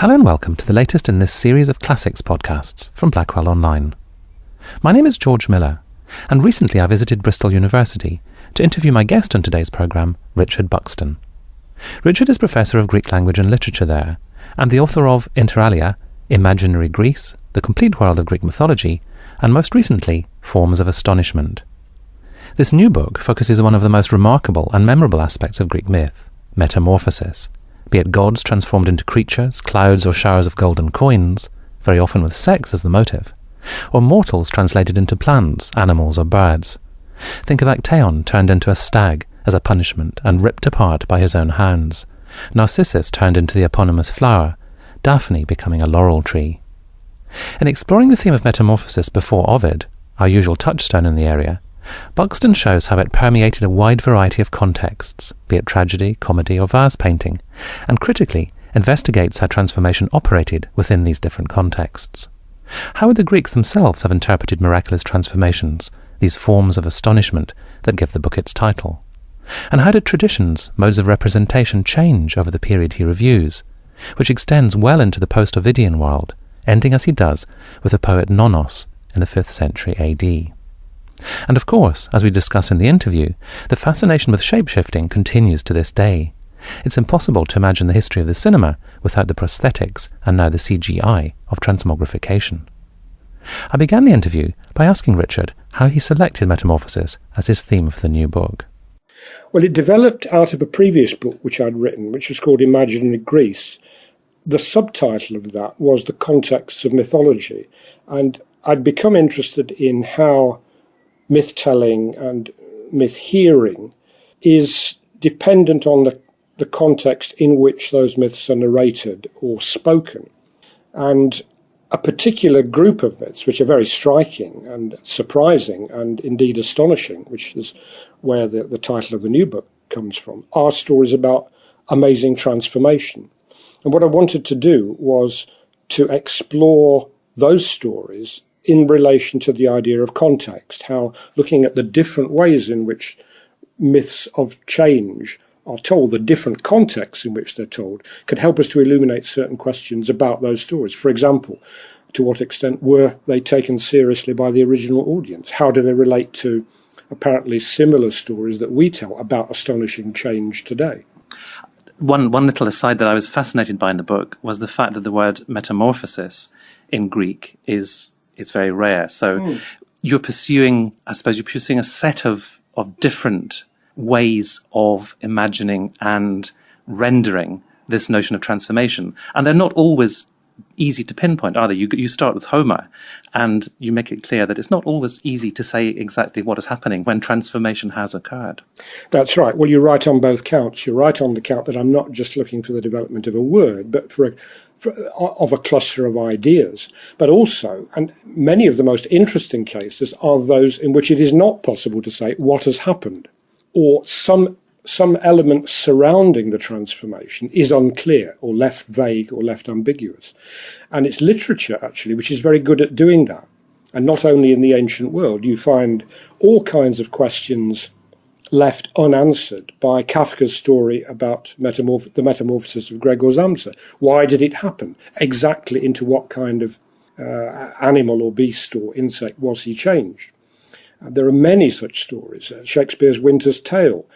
Hello and welcome to the latest in this series of classics podcasts from Blackwell Online. My name is George Miller, and recently I visited Bristol University to interview my guest on today's programme, Richard Buxton. Richard is Professor of Greek Language and Literature there, and the author of Inter alia, Imaginary Greece, The Complete World of Greek Mythology, and most recently, Forms of Astonishment. This new book focuses on one of the most remarkable and memorable aspects of Greek myth, metamorphosis, be it gods transformed into creatures, clouds or showers of golden coins, very often with sex as the motive, or mortals translated into plants, animals or birds. Think of Actaeon turned into a stag as a punishment and ripped apart by his own hounds, Narcissus turned into the eponymous flower, Daphne becoming a laurel tree. In exploring the theme of metamorphosis before Ovid, our usual touchstone in the area, Buxton shows how it permeated a wide variety of contexts, be it tragedy, comedy or vase painting, and critically investigates how transformation operated within these different contexts. How would the Greeks themselves have interpreted miraculous transformations, these forms of astonishment that give the book its title? And how did traditions, modes of representation change over the period he reviews, which extends well into the post-Ovidian world, ending as he does with the poet Nonnos in the 5th century AD. And of course, as we discuss in the interview, the fascination with shape-shifting continues to this day. It's impossible to imagine the history of the cinema without the prosthetics and now the CGI of transmogrification. I began the interview by asking Richard how he selected metamorphosis as his theme for the new book. Well, it developed out of a previous book which I'd written, which was called Imaginary Greece. The subtitle of that was The Contexts of Mythology, and I'd become interested in how myth-telling and myth-hearing is dependent on the context in which those myths are narrated or spoken. And a particular group of myths, which are very striking and surprising and indeed astonishing, which is where the title of the new book comes from, are stories about amazing transformation. And what I wanted to do was to explore those stories in relation to the idea of context, how looking at the different ways in which myths of change are told, the different contexts in which they're told, could help us to illuminate certain questions about those stories. For example, to what extent were they taken seriously by the original audience? How do they relate to apparently similar stories that we tell about astonishing change today? One little aside that I was fascinated by in the book was the fact that the word metamorphosis in Greek is very rare. So you're pursuing a set of different ways of imagining and rendering this notion of transformation. And they're not always easy to pinpoint, are they? You start with Homer and you make it clear that it's not always easy to say exactly what is happening when transformation has occurred. That's right. Well, you're right on both counts. You're right on the count that I'm not just looking for the development of a word, but of a cluster of ideas. But also, and many of the most interesting cases are those in which it is not possible to say what has happened, or some element surrounding the transformation is unclear or left vague or left ambiguous. And it's literature, actually, which is very good at doing that. And not only in the ancient world, you find all kinds of questions left unanswered by Kafka's story about the metamorphosis of Gregor Samsa. Why did it happen? Exactly into what kind of animal or beast or insect was he changed? There are many such stories. Shakespeare's Winter's Tale,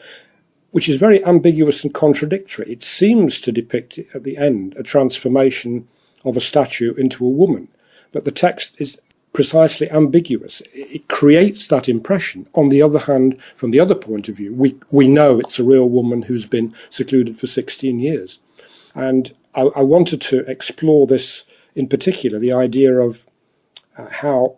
which is very ambiguous and contradictory. It seems to depict at the end a transformation of a statue into a woman, but the text is precisely ambiguous. It creates that impression. On the other hand, from the other point of view, we know it's a real woman who's been secluded for 16 years. And I wanted to explore this in particular, the idea of how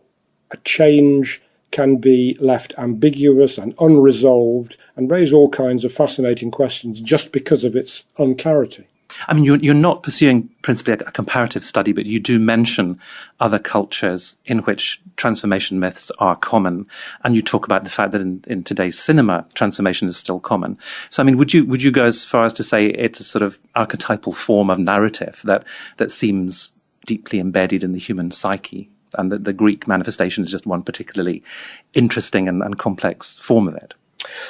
a change can be left ambiguous and unresolved and raise all kinds of fascinating questions just because of its unclarity. I mean, you're not pursuing principally a comparative study, but you do mention other cultures in which transformation myths are common. And you talk about the fact that in today's cinema, transformation is still common. So, I mean, would you go as far as to say it's a sort of archetypal form of narrative that seems deeply embedded in the human psyche? And the Greek manifestation is just one particularly interesting and complex form of it.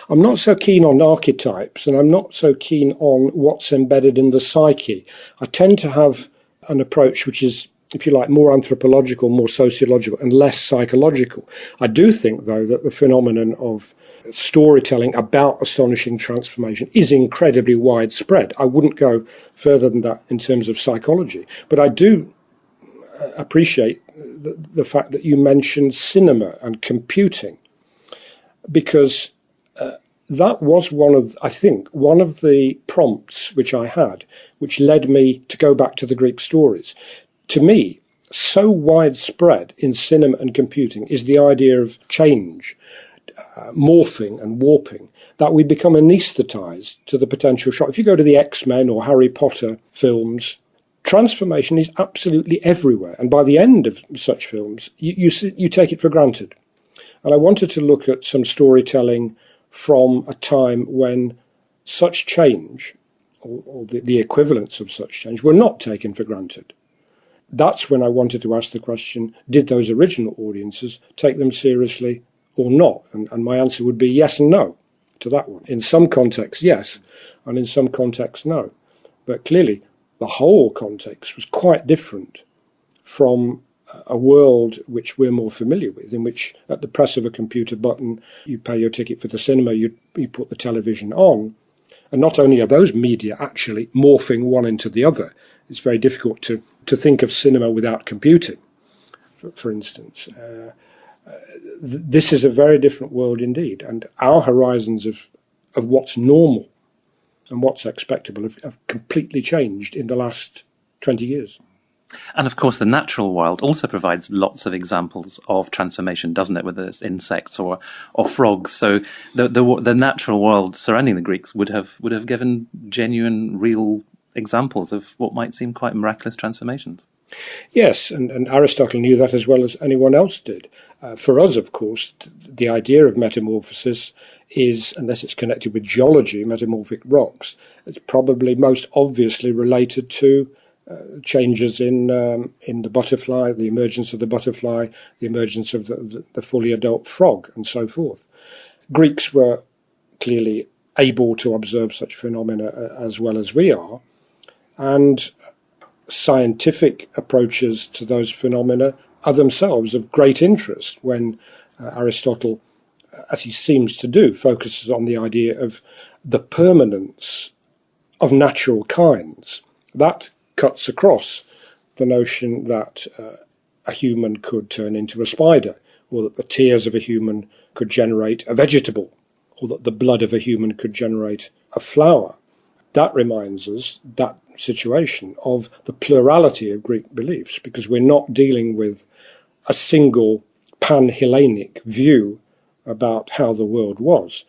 I'm not so keen on archetypes, and I'm not so keen on what's embedded in the psyche. I tend to have an approach which is, if you like, more anthropological, more sociological, and less psychological. I do think, though, that the phenomenon of storytelling about astonishing transformation is incredibly widespread. I wouldn't go further than that in terms of psychology, but I do appreciate the fact that you mentioned cinema and computing, because that was one of the prompts which I had, which led me to go back to the Greek stories. To me, so widespread in cinema and computing is the idea of change, morphing and warping, that we become anaesthetised to the potential shock. If you go to the X-Men or Harry Potter films, transformation is absolutely everywhere. And by the end of such films, you take it for granted. And I wanted to look at some storytelling from a time when such change, or the equivalents of such change, were not taken for granted. That's when I wanted to ask the question, did those original audiences take them seriously or not? And my answer would be yes and no to that one. In some contexts, yes, and in some contexts, no. But clearly, the whole context was quite different from a world which we're more familiar with, in which at the press of a computer button, you pay your ticket for the cinema, you put the television on. And not only are those media actually morphing one into the other, it's very difficult to think of cinema without computing, for instance. This is a very different world indeed, and our horizons of what's normal and what's expectable have completely changed in the last 20 years. And of course, the natural world also provides lots of examples of transformation, doesn't it? Whether it's insects or frogs. So the natural world surrounding the Greeks would have given genuine, real examples of what might seem quite miraculous transformations. Yes, and Aristotle knew that as well as anyone else did. For us, of course, the idea of metamorphosis is, unless it's connected with geology, metamorphic rocks, it's probably most obviously related to changes in the butterfly, the emergence of the butterfly, the emergence of the fully adult frog, and so forth. Greeks were clearly able to observe such phenomena as well as we are, and scientific approaches to those phenomena are themselves of great interest when Aristotle, as he seems to do, focuses on the idea of the permanence of natural kinds. That cuts across the notion that a human could turn into a spider, or that the tears of a human could generate a vegetable, or that the blood of a human could generate a flower. That reminds us, that situation, of the plurality of Greek beliefs, because we're not dealing with a single pan-Hellenic view about how the world was.